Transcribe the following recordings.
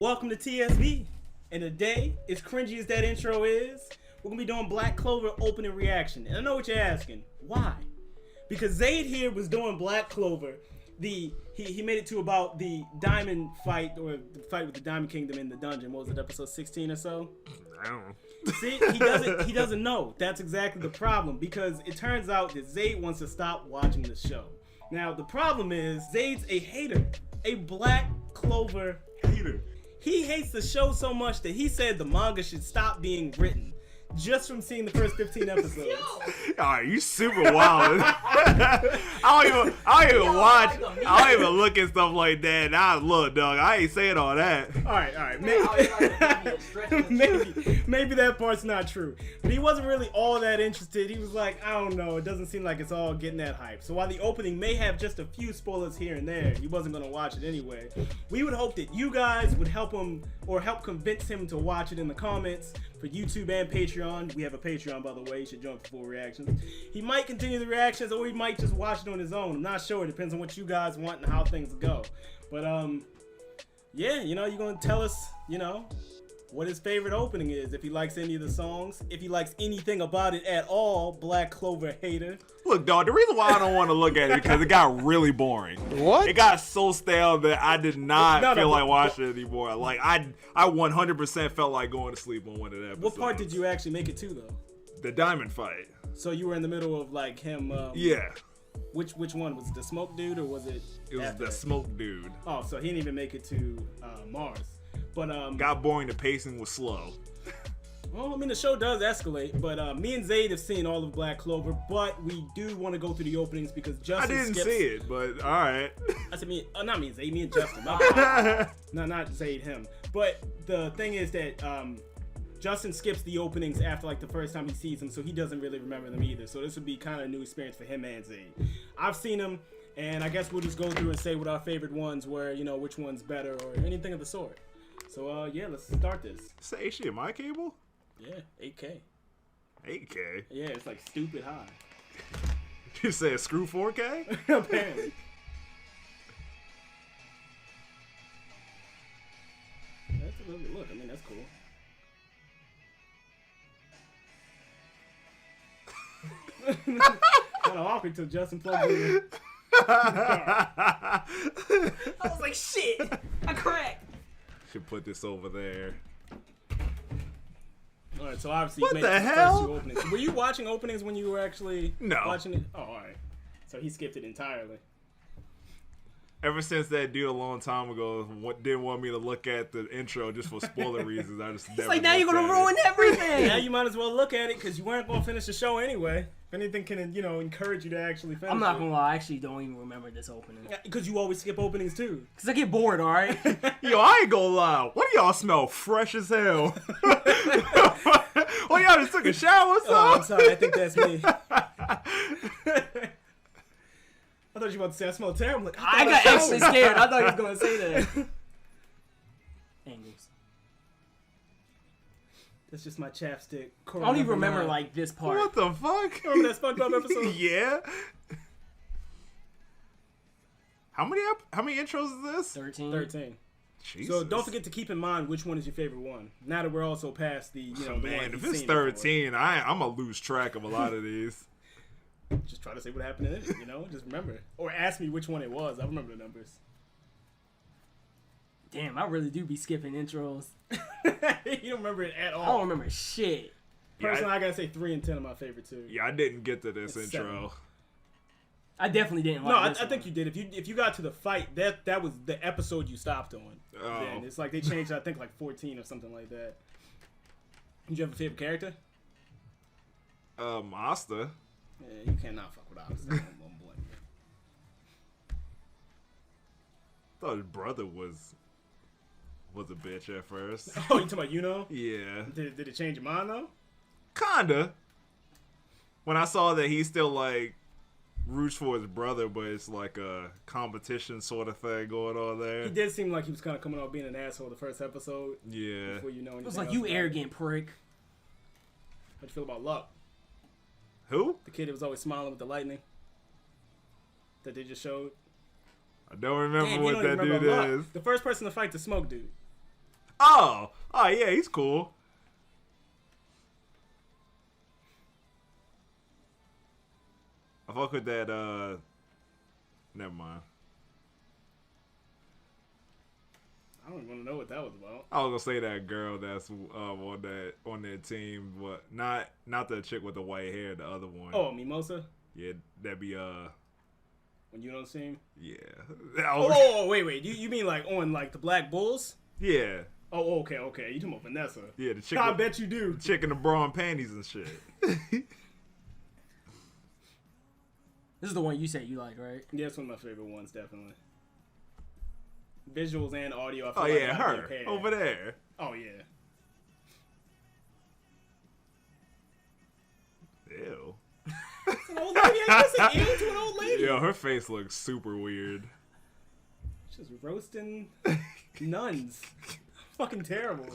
Welcome to T.S.V. And today, as cringy as that intro is, we're going to be doing Black Clover opening reaction. And I know what you're asking. Why? Because Zayd here was doing Black Clover. He made it to about the diamond fight, or the fight with the Diamond Kingdom in the dungeon. What was it, episode 16 or so? I don't know. See, he doesn't know. That's exactly the problem, because it turns out that Zayd wants to stop watching the show. Now, the problem is, Zayd's a hater. A Black Clover hater. He hates the show so much that he said the manga should stop being written just from seeing the first 15 episodes. Alright, you super wild. I don't even watch. I don't even look at stuff like that. Nah, look, dog. I ain't saying all that. Alright. Maybe that part's not true. But he wasn't really all that interested. He was like, I don't know. It doesn't seem like it's all getting that hype. So while the opening may have just a few spoilers here and there, he wasn't going to watch it anyway. We would hope that you guys would help him, or help convince him to watch it in the comments for YouTube and Patreon. We have a Patreon, by the way. You should join for full reactions. He might continue the reactions, or he might just watch it on his own. I'm not sure. It depends on what you guys want and how things go. But yeah, you're gonna tell us, what his favorite opening is, if he likes any of the songs, if he likes anything about it at all. Black Clover hater. Look, dog, the reason why I don't want to look at it is because it got really boring. What? It got so stale that I did not feel like watching it anymore. Like, I 100% felt like going to sleep on one of the episodes. What part did you actually make it to, though? The diamond fight. So you were in the middle of, like, him... yeah. Which one? Was it the smoke dude, or was it... It was the smoke dude. Oh, so he didn't even make it to Mars. But got boring. The pacing was slow. Well, I mean, the show does escalate, but me and Zayd have seen all of Black Clover, but we do want to go through the openings because Justin I didn't skips... see it, but all right. I said not me and Zayd, me and Justin. No, not Zayd, him. But the thing is that Justin skips the openings after like the first time he sees them, so he doesn't really remember them either. So this would be kind of a new experience for him and Zayd. I've seen them, and I guess we'll just go through and say what our favorite ones were, which one's better or anything of the sort. So yeah, let's start this. It's the HDMI cable? Yeah, 8K. 8K? Yeah, it's like stupid high. You said screw 4K? Apparently. That's a lovely look. I mean, that's cool. Kind of awkward till Justin plugged in. I was like, shit, I cracked. Should put this over there. All right, so obviously What you made the it to the hell? first two openings. Were you watching openings when you were actually No. watching it? Oh, all right. So he skipped it entirely. Ever since that dude a long time ago didn't want me to look at the intro just for spoiler reasons, I just never. It's like, now you're looked gonna at ruin everything. Now you might as well look at it because you weren't gonna finish the show anyway. If anything can, encourage you to actually finish. I'm not gonna lie, I actually don't even remember this opening. Because you always skip openings too. Cause I get bored, alright? it. Yo, I ain't gonna lie. What do y'all smell fresh as hell? Well, y'all just took a shower or something? Oh, I'm sorry. I think that's me. I thought you were about to say I smell terrible. Like, I got actually scared. I thought he was gonna say that. Angles. That's just my chapstick. I don't even remember like this part. What the fuck? Remember that SpongeBob episode? Yeah. How many intros is this? 13. 13. Jesus. So don't forget to keep in mind which one is your favorite one. Now that we're also past the, the one Man, if you've it's seen before. 13, I'm gonna lose track of a lot of these. Just try to say what happened in it, just remember. Or ask me which one it was. I remember the numbers. Damn, I really do be skipping intros. You don't remember it at all. I don't remember shit. Personally, I gotta say 3 and 10 are my favorite too. Yeah, I didn't get to this It's intro. 7. I definitely didn't No, like this I think one. you did. If you got to the fight, that was the episode you stopped on. Oh. Then. It's like they changed, I think, like 14 or something like that. Did you have a favorite character? Asta. Yeah, you cannot fuck with Ox. I'm blunt. Thought his brother was a bitch at first. Oh, you talking about Yeah. Did it change your mind though? Kinda. When I saw that he still like roots for his brother, but it's like a competition sort of thing going on there. He did seem like he was kind of coming off being an asshole the first episode. Yeah. Before you know anything It was like, else you about arrogant prick. How'd you feel about Luck? Who? The kid that was always smiling with the lightning that they just showed. I don't remember Damn, you what don't that even remember dude Luck. is. The first person to fight the smoke dude. Oh yeah, he's cool. I fuck with that. Never mind. I don't even want to know what that was about. I was gonna say that girl that's on that team, but not the chick with the white hair, the other one. Oh, Mimosa? Yeah, that'd be When you don't see him? yeah. Oh, wait. You mean like on like the Black Bulls? Yeah. Oh, okay. You talking about Vanessa? Yeah, the chick. I bet you do. Chick in the bra and panties and shit. This is the one you said you like, right? Yeah, it's one of my favorite ones, definitely. Visuals and audio. I feel Oh like yeah, might be her a pair. over there. Oh yeah. Ew. It's an old lady. I just said ew to an old lady. Yeah, her face looks super weird. She's roasting nuns. Fucking terrible.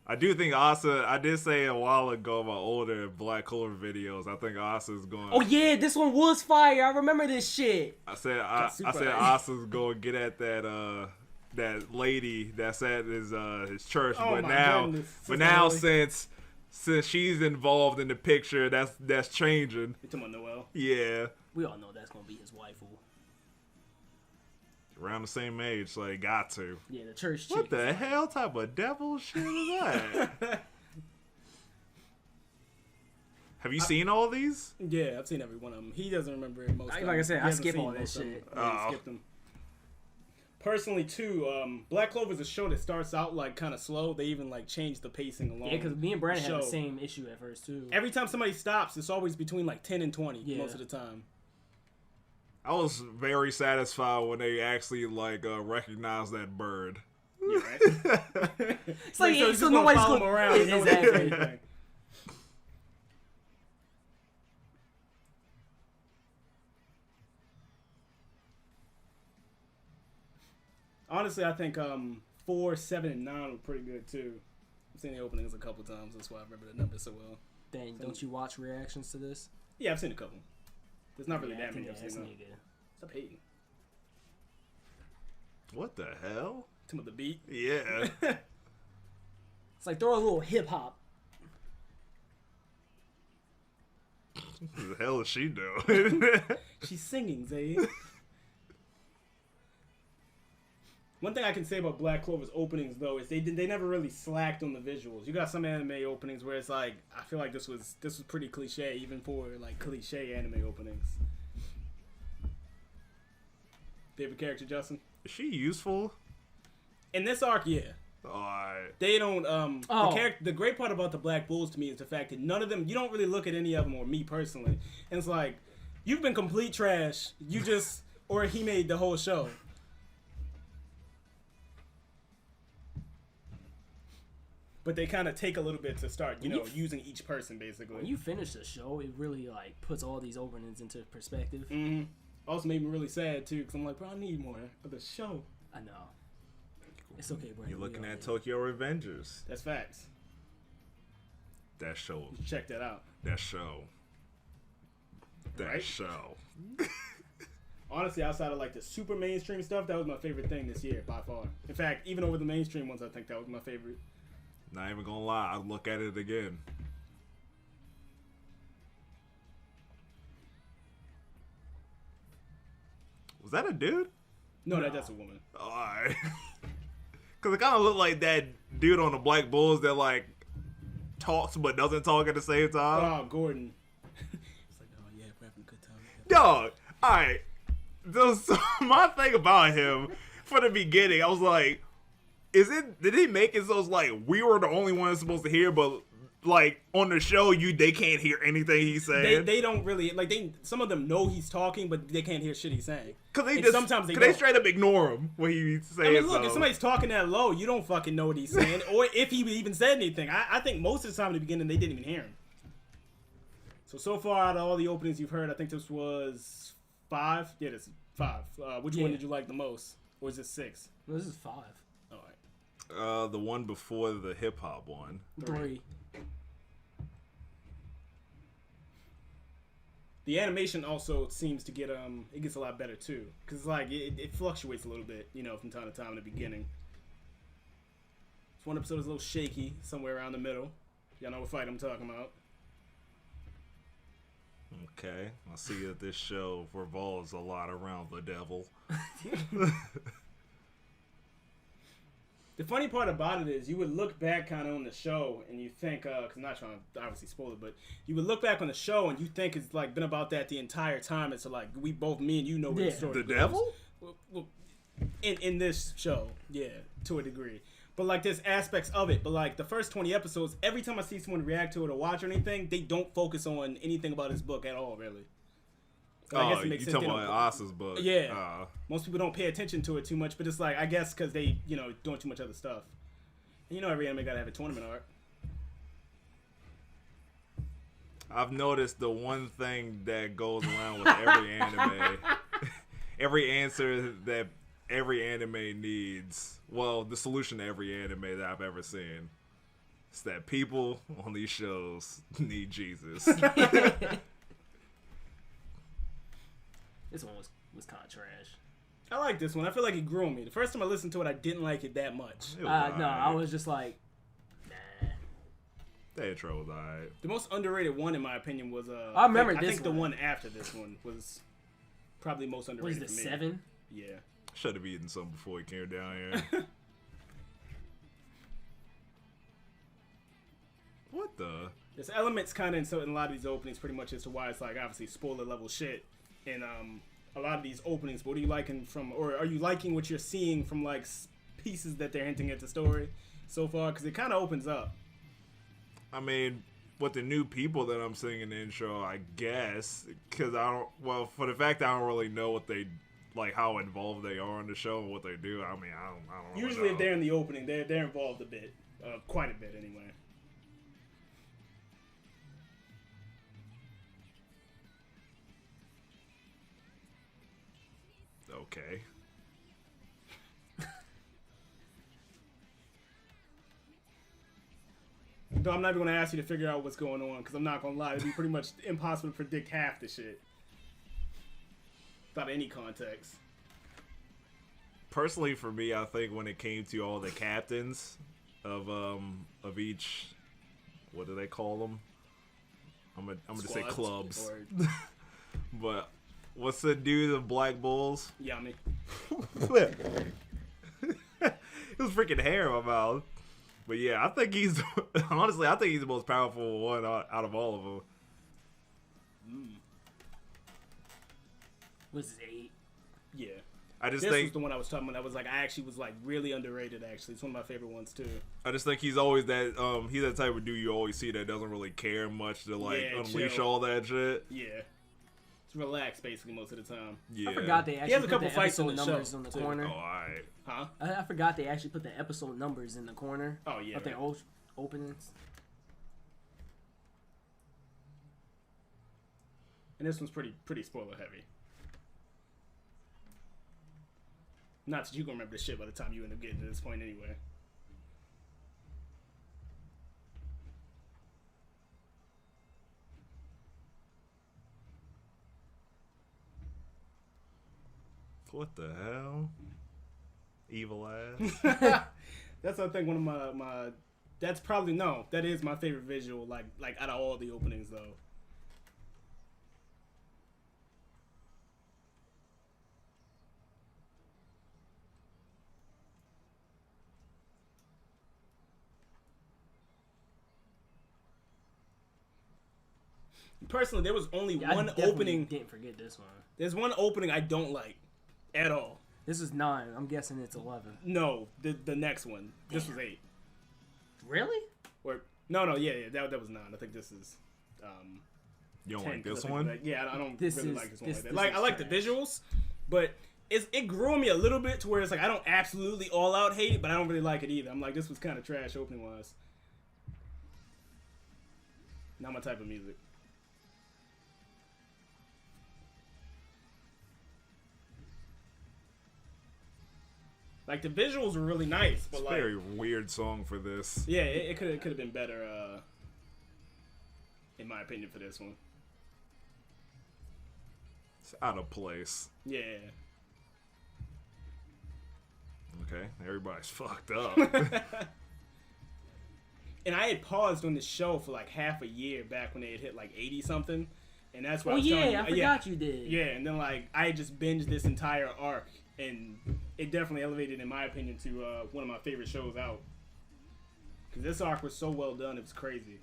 I do think Asa. I did say a while ago about older Black Clover videos. I think Asa's going. Oh yeah, this one was fire. I remember this shit. I said super Asa's going to get at that lady that's at his church. Oh but my now, goodness. but now Really? since she's involved in the picture, that's changing. You talking about Noel? Yeah, We all know that's gonna be his waifu. around the same age, so they got to. Yeah, the church chick. What the is hell type of devil shit is that? Have you seen all these? Yeah, I've seen every one of them. He doesn't remember most. Like of I them. said, He I hasn't skip seen all that most of them. shit. Yeah, he Oh. skipped them. Personally, too, Black Clover is a show that starts out like kind of slow. They even like change the pacing along. Yeah, because me and Brandon had the show. same issue at first too. Every time somebody stops, it's always between like 10 and 20 Yeah. most of the time. I was very satisfied when they actually like recognized that bird. Yeah, right. It's like so so nobody's follow him going around. and no one does exactly. anything. Honestly, I think 4, 7, and 9 were pretty good too. I've seen the openings a couple times. That's why I remember the numbers so well. Dang, don't you watch reactions to this? Yeah, I've seen a couple. There's not really that many I've Ass seen. Though. nigga. Stop hating. What the hell? Some of the beat. Yeah. It's like throw a little hip hop. What the hell is she doing? She's singing, Zay. One thing I can say about Black Clover's openings, though, is they never really slacked on the visuals. You got some anime openings where it's like, I feel like this was pretty cliche, even for like cliche anime openings. Favorite character, Justin? Is she useful? In this arc, yeah. Alright. They don't. Oh. The great part about the Black Bulls to me is the fact that none of them. You don't really look at any of them, or me personally, and it's like, you've been complete trash. You just, or he made the whole show. But they kind of take a little bit to start, using each person basically. When you finish the show, it really like puts all these openings into perspective. Mm-hmm. Also made me really sad too, because I'm like, bro, I need more of the show. I know. It's okay, Brandon. You're looking We all at do. Tokyo Revengers. That's facts. That show. Check that out. That show. That Right? show. Honestly, outside of like the super mainstream stuff, that was my favorite thing this year by far. In fact, even over the mainstream ones, I think that was my favorite. Not even gonna lie, I'll look at it again. Was that a dude? No, No. that's a woman. Alright. Cause it kinda looked like that dude on the Black Bulls that like talks but doesn't talk at the same time. Oh, Gordon. It's like, oh yeah, we're having a good time. Dog, alright. So my thing about him from the beginning, I was like, did he make it so it's like we were the only ones supposed to hear, but like on the show they can't hear anything he's saying? They don't really like some of them know he's talking, but they can't hear shit he's saying. Cause they And just sometimes they cause they don't. straight up ignore him when he's saying. I mean, look, something. if somebody's talking that low, you don't fucking know what he's saying, or if he even said anything. I think most of the time in the beginning they didn't even hear him. So far out of all the openings you've heard, I think this was 5. Yeah, this is 5. Which one Yeah. did you like the most, or is it 6? No, this is 5. All right. The one before the hip hop one. 3. The animation also seems to get it gets a lot better too, because like it fluctuates a little bit, from time to time in the beginning. This one episode is a little shaky, somewhere around the middle. Y'all know what fight I'm talking about. Okay, I see that this show revolves a lot around the devil. The funny part about it is you would look back kind of on the show and you think, because I'm not trying to obviously spoil it, but you would look back on the show and you think it's like been about that the entire time. It's like me and you know where the story The goes. devil? Well, in this show, yeah, to a degree. But like there's aspects of it. But like the first 20 episodes, every time I see someone react to it or watch or anything, they don't focus on anything about his book at all, really. So I guess it makes you sense. talking about Asa's book? Yeah. Most people don't pay attention to it too much, but it's like I guess because they doing too much other stuff. And every anime gotta have a tournament arc. I've noticed the one thing that goes around with every anime, every answer that every anime needs. Well, the solution to every anime that I've ever seen is that people on these shows need Jesus. This one was kind of trash. I like this one. I feel like it grew on me. The first time I listened to it, I didn't like it that much. It was No, I alright. was just like, nah. The intro was alright. The most underrated one, in my opinion, was I remember I this think the one. one after this one was probably most What underrated. is for the me. 7? Yeah. Should have eaten some before he came down here. What the? There's elements kind of in a lot of these openings, pretty much as to why it's like obviously spoiler level shit. And a lot of these openings, what are you liking from, or are you liking what you're seeing from like pieces that they're hinting at the story so far? Because it kind of opens up. I mean, with the new people that I'm seeing in the intro, I guess, because for the fact that I don't really know what they, like how involved they are in the show and what they do, I mean, I don't really Usually know. if they're in the opening, they're involved a bit, quite a bit anyway. Okay. No, I'm not even going to ask you to figure out what's going on, because I'm not going to lie, it'd be pretty much impossible to predict half the shit. Without any context. Personally, for me, I think when it came to all the captains of each, what do they call them? I'm gonna say Squads, clubs. or But what's the dude of Black Bulls? Yami. It was freaking hair in my mouth. But yeah, I think he's honestly, I think he's the most powerful one out of all of them. Was 8? Yeah. I just This think was the one I was talking about. That was like I actually was like really underrated. Actually, it's one of my favorite ones too. I just think he's always that he's that type of dude you always see that doesn't really care much to like Yeah, unleash chill. all that shit. Yeah, it's relaxed basically most of the time. Yeah. I forgot they has actually a put couple the fights in episode the numbers show, on the too. corner. Oh, alright. Huh? I forgot they actually put the episode numbers in the corner. Oh yeah. Of their right. openings. And this one's pretty spoiler heavy. Not that you gonna remember this shit by the time you end up getting to this point anyway. What the hell? Evil ass. That's I think one of my that's probably no, that is my favorite visual like out of all the openings though. Personally, there was only Yeah, one I definitely opening. Didn't forget this one. There's one opening I don't like at all. This is 9. I'm guessing it's 11. No, the next one. This was 8. Really? Or no, yeah, that was 9. I think this is You don't 10, like 'cause this I think one? yeah, I don't This really is- like this one this- like that. this Like is I like the trash. visuals, but it grew on me a little bit to where it's like I don't absolutely all out hate it, but I don't really like it either. I'm like this was kind of trash opening wise. Not my type of music. Like the visuals were really nice, but It's a like very weird song for this. yeah, it could have been better, in my opinion, for this one. It's out of place. Yeah, Okay, everybody's fucked up. And I had paused on the show for like half a year back when they had hit like 80 something, and that's why. Oh I was telling yeah, I you, forgot you did. Yeah, and then like I had just binged this entire arc, and it definitely elevated, in my opinion, to one of my favorite shows out. Because this arc was so well done, it was crazy.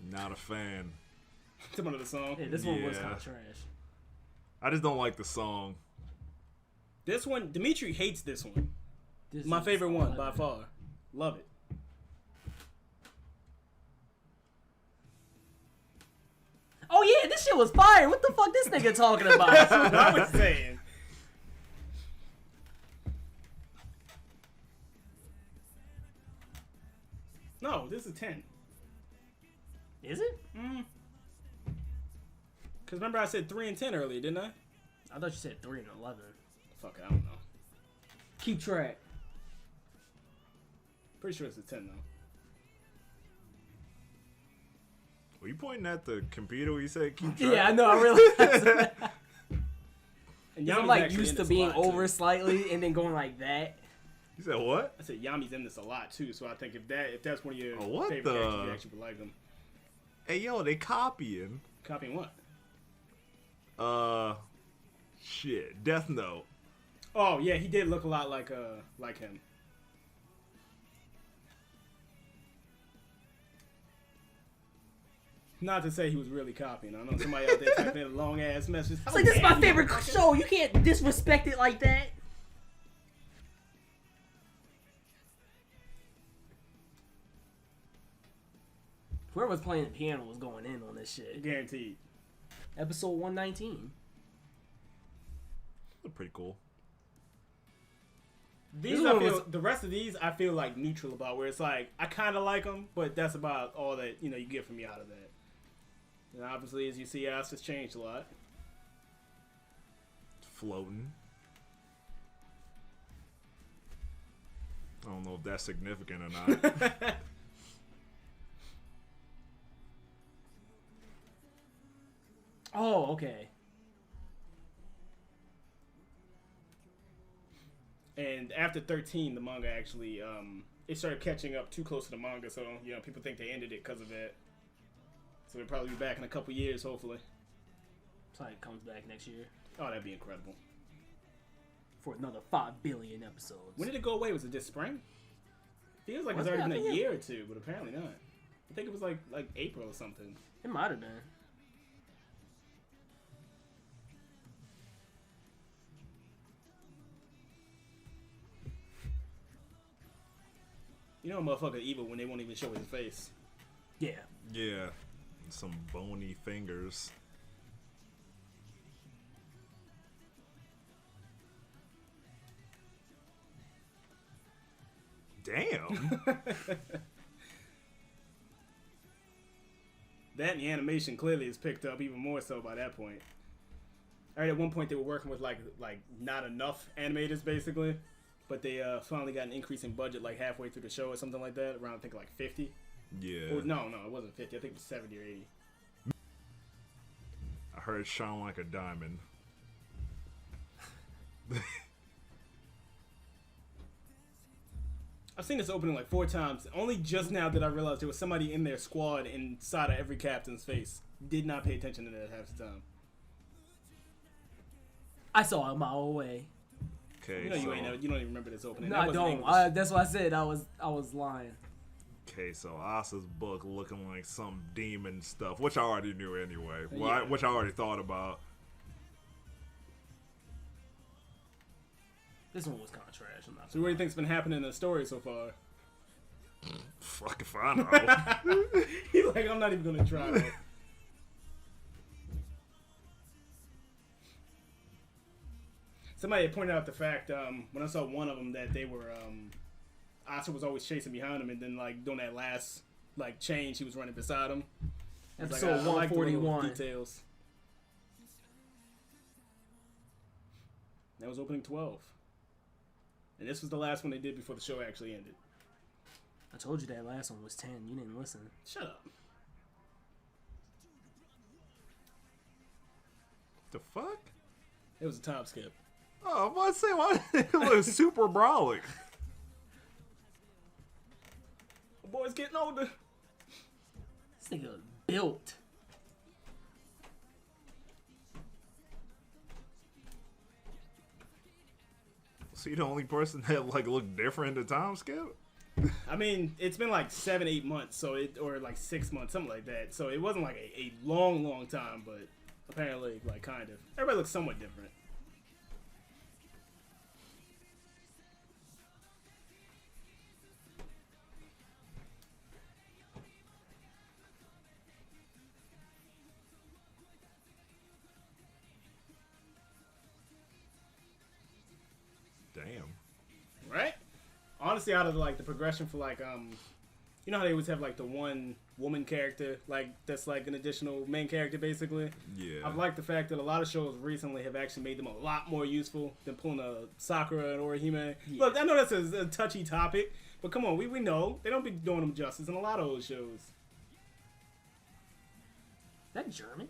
Not a fan. Some of the song. Yeah, this one was Yeah. kind of trash. I just don't like the song. This one, Dimitri hates this one. This My is favorite one by 11. far. Love it. Oh yeah, this shit was fire. What the fuck this nigga talking about? That's what I was saying. No, this is 10. Is it? Because remember I said 3 and 10 earlier, didn't I? I thought you said 3 and 11. Fuck it, I don't know. Keep track. Pretty sure it's a 10 though. Were you pointing at the computer when you said keep track? Yeah, I know. I realized. And I'm Yami's like actually used in to this a being lot, over too. slightly and then going like that. You said what? I said Yami's in this a lot too, so I think if that's one of your Oh, what favorite the- characters, you actually would like them. Hey, yo, they copying. Copying what? Shit. Death Note. Oh yeah, he did look a lot like him. Not to say he was really copying. I know somebody out there typing in a long ass message. It's like, this is my favorite show. You can't disrespect it like that. Whoever was playing the piano was going in on this shit. Guaranteed. Episode 119. They're pretty cool. These This I one feel was- the rest of these I feel like neutral about, where it's like I kind of like them, but that's about all that you get from me out of that. And obviously, as you see, us has changed a lot. Floating. I don't know if that's significant or not. Oh, okay. And after 13, the manga actually it started catching up too close to the manga, so people think they ended it because of that. So they'll probably be back in a couple years, hopefully. So it comes back next year Oh, that'd be incredible. for another 5 billion episodes. When did it go away? Was it this spring? Feels like Was it's already it? I been a think it- year or two, but apparently not. I think it was like April or something. It might have been. You know, a motherfucker evil when they won't even show his face. Yeah. Yeah. Some bony fingers. Damn. That and the animation clearly is picked up even more so by that point. All right, at one point they were working with like not enough animators basically, but they finally got an increase in budget like halfway through the show or something like that, around I think like 50. Yeah. Or, no, it wasn't 50. I think it was 70 or 80. I heard shine like a diamond. I've seen this opening like 4 times. Only just now did I realize there was somebody in their squad inside of every captain's face. Did not pay attention to that half the time. I saw it my own way. Okay, You know so, you don't even remember this opening. No, That I wasn't don't. English. That's what I said. I was lying. okay, so Asa's book looking like some demon stuff, which I already knew anyway. Yeah. Which I already thought about. This one was kind of trash. I'm not. So what do you think's been happening in the story so far? Fuck if I know. He's like, I'm not even gonna try it. Somebody had pointed out the fact when I saw one of them that they were Asa was always chasing behind him, and then like doing that last like change, he was running beside him. It's like, Episode I like the little 141. details. That was opening 12. And this was the last one they did before the show actually ended. I told you that last one was 10. You didn't listen. Shut up. The fuck? It was a time skip. Oh, I'm about to say, why it looks super brolic? The boy's getting older. This nigga built. So you the only person that like looked different in the time skip? I mean, it's been like 7-8 months, so or like 6 months, something like that. So it wasn't like a long time, but apparently, like, kind of. Everybody looks somewhat different. Damn. Right? Honestly, out of like the progression for like you know how they always have like the one woman character, like that's like an additional main character basically. Yeah. I've liked the fact that a lot of shows recently have actually made them a lot more useful than pulling a Sakura and Orihime. Yeah. Look, I know that's a touchy topic, but come on, we know they don't be doing them justice in a lot of those shows. That German?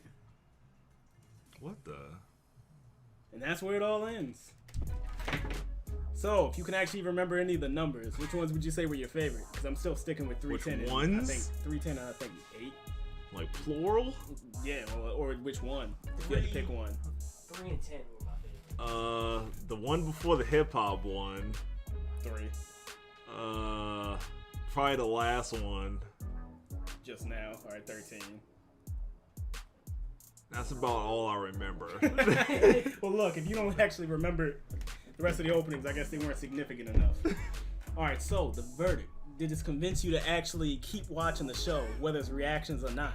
What the? And that's where it all ends. So, if you can actually remember any of the numbers, which ones would you say were your favorite? Because I'm still sticking with 310. Which and ones? I think 310 and I think 8. Like plural? Yeah, or which one? If you had to pick one. 3 and 10 were my favorite. The one before the hip hop one. 3. Probably the last one. Just now. Alright, 13. That's about all I remember. Well, look, if you don't actually remember the rest of the openings, I guess they weren't significant enough. Alright, so the verdict. Did this convince you to actually keep watching the show, whether it's reactions or not?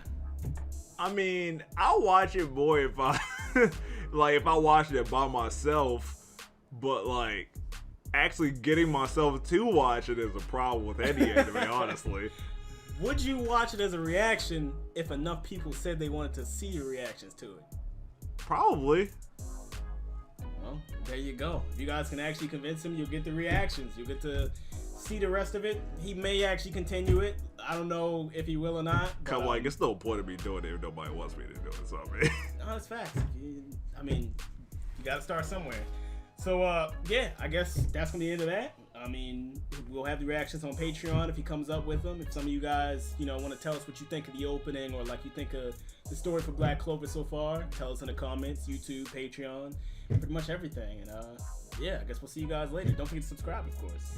I mean, I'll watch it more if I like if I watch it by myself, but like actually getting myself to watch it is a problem with any anime, honestly. Would you watch it as a reaction if enough people said they wanted to see your reactions to it? Probably. Well, there you go. If you guys can actually convince him, you'll get the reactions. You'll get to see the rest of it. He may actually continue it. I don't know if he will or not. Cause like it's no point of me doing it if nobody wants me to do it. So I mean, no, it's facts. I mean, you gotta start somewhere. So yeah, I guess that's gonna be the end of that. I mean, we'll have the reactions on Patreon if he comes up with them. If some of you guys, want to tell us what you think of the opening or like you think of the story for Black Clover so far, tell us in the comments, YouTube, Patreon, pretty much everything. And yeah, I guess we'll see you guys later. Don't forget to subscribe, of course.